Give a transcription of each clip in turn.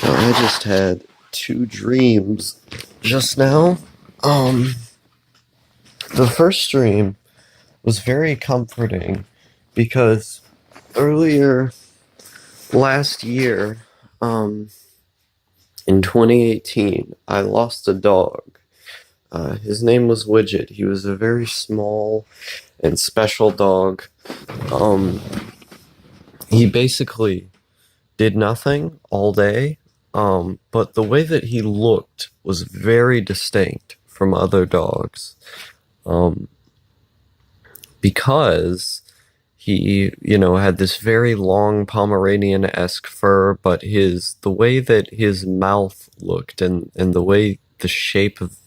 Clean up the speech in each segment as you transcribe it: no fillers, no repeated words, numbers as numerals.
I just had two dreams just now. Um, the first dream was very comforting because earlier last year, um, in 2018, I lost a dog. His name was Widget. He was a very small and special dog. Um, he basically did nothing all day, but the way that he looked was very distinct from other dogs, um, because he had this very long Pomeranian-esque fur, but the way that his mouth looked and the way the shape of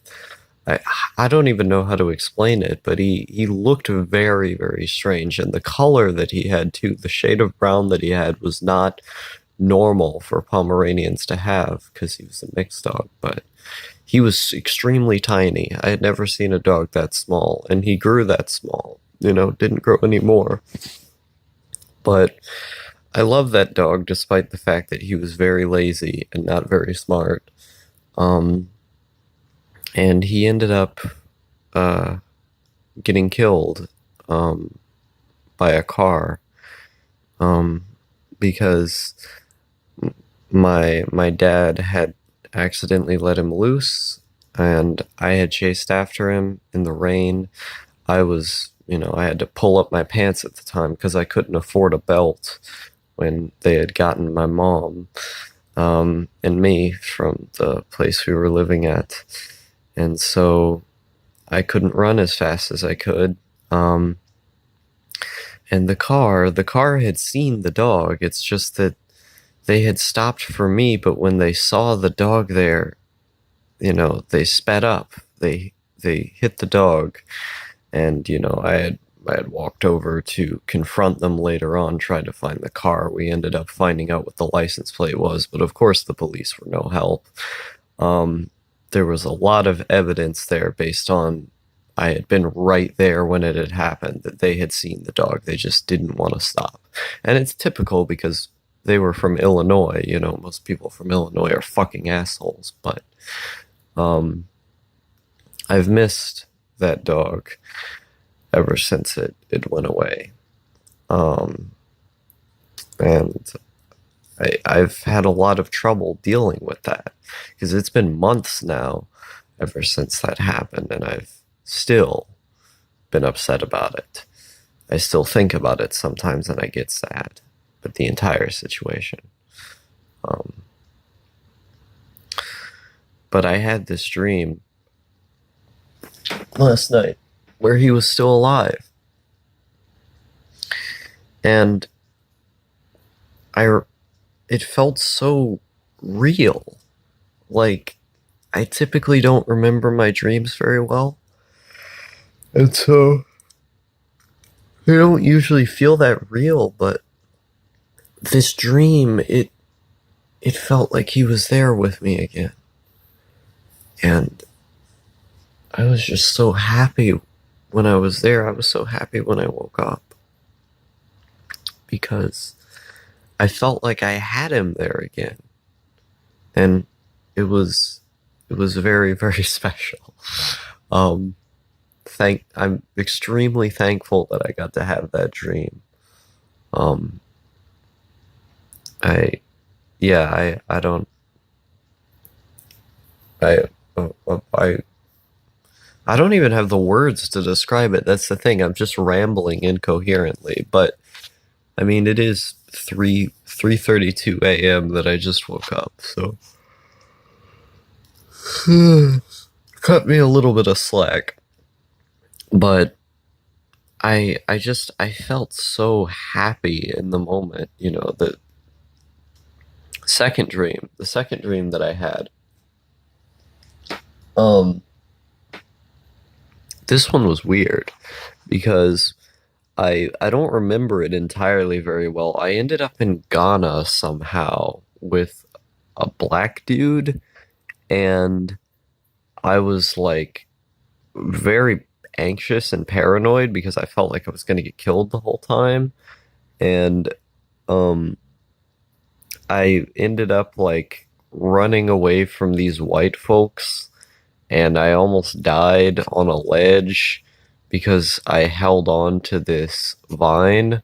I, I don't even know how to explain it, but he looked very, very strange. And the color that he had, too, the shade of brown that he had was not normal for Pomeranians to have because he was a mixed dog, but he was extremely tiny. I had never seen a dog that small, and he grew that small, didn't grow any more. But I love that dog despite the fact that he was very lazy and not very smart. Um, and he ended up uh, getting killed by a car um, because my dad had accidentally let him loose, and I had chased after him in the rain. I had to pull up my pants at the time because I couldn't afford a belt when they had gotten my mom and me from the place we were living at. And so I couldn't run as fast as I could. And the car had seen the dog. It's just that they had stopped for me, but when they saw the dog there, they sped up. They hit the dog, and I had walked over to confront them later on, trying to find the car. We ended up finding out what the license plate was, but of course the police were no help. There was a lot of evidence there based on I had been right there when it had happened, that they had seen the dog. They just didn't want to stop. And it's typical because they were from Illinois. Most people from Illinois are fucking assholes, but um, I've missed that dog ever since it went away. Um, and I've had a lot of trouble dealing with that because it's been months now ever since that happened, and I've still been upset about it. I still think about it sometimes and I get sad, but the entire situation. Um, but I had this dream last night where he was still alive, and it felt so real. Like, I typically don't remember my dreams very well, and so I don't usually feel that real, but this dream, it felt like he was there with me again. And I was just so happy when I was there. I was so happy when I woke up because I felt like I had him there again. And it was very, very special. Um, I'm extremely thankful that I got to have that dream. Um, I, yeah, I don't, I, I I don't even have the words to describe it. That's the thing. I'm just rambling incoherently. But I mean, it is 3:32 a.m. that I just woke up. So cut me a little bit of slack. But I felt so happy in the moment. The second dream that I had. Um, this one was weird because I don't remember it entirely very well. I ended up in Ghana somehow with a black dude, and I was like very anxious and paranoid because I felt like I was going to get killed the whole time. And um I ended up like running away from these white folks, and I almost died on a ledge because I held on to this vine.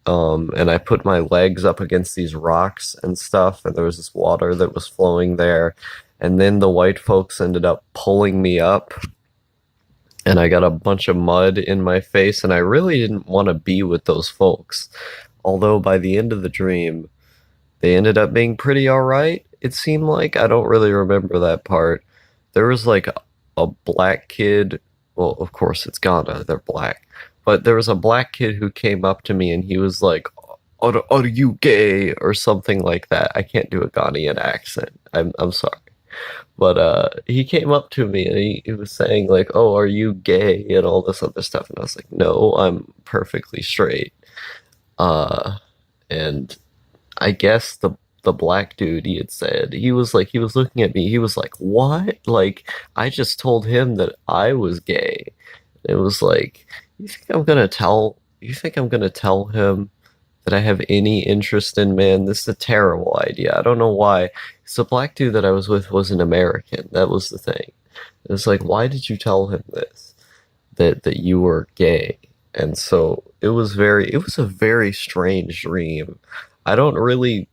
And I put my legs up against these rocks and stuff, and there was this water that was flowing there. And then the white folks ended up pulling me up, and I got a bunch of mud in my face, and I really didn't want to be with those folks. Although by the end of the dream, they ended up being pretty alright, it seemed like. I don't really remember that part. There was like a black kid. Well, of course, it's Ghana, they're black. But there was a black kid who came up to me and he was like, are you gay? Or something like that. I can't do a Ghanaian accent. I'm sorry. But he came up to me and he was saying, like, oh, are you gay? And all this other stuff. And I was like, no, I'm perfectly straight. Uh, and I guess the black dude, he had said, he was looking at me, he was like, what? Like, I just told him that I was gay. It was like, you think I'm gonna tell him that I have any interest in men? This is a terrible idea. I don't know why. Because the black dude that I was with was an American. That was the thing. It was like, why did you tell him this? That you were gay? And so it was a very strange dream. I don't really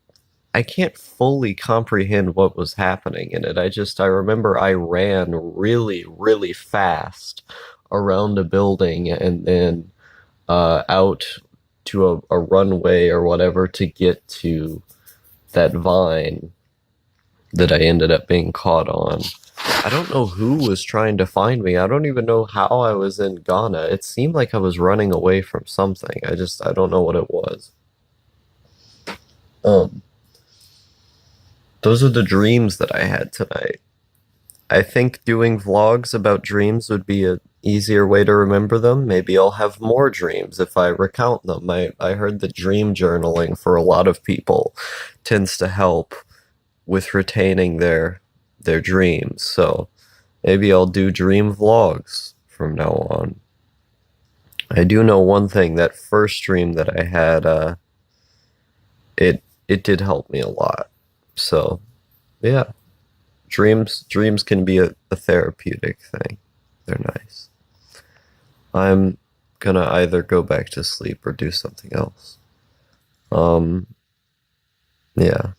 I can't fully comprehend what was happening in it. I remember I ran really, really fast around a building and then out to a runway or whatever to get to that vine that I ended up being caught on. I don't know who was trying to find me. I don't even know how I was in Ghana. It seemed like I was running away from something. I don't know what it was. Um, those are the dreams that I had tonight. I think doing vlogs about dreams would be a easier way to remember them. Maybe I'll have more dreams if I recount them. I heard that dream journaling for a lot of people tends to help with retaining their dreams. So maybe I'll do dream vlogs from now on. I do know one thing, that first dream that I had, it did help me a lot. So yeah, dreams can be a therapeutic thing. They're nice. I'm gonna either go back to sleep or do something else. Um, yeah.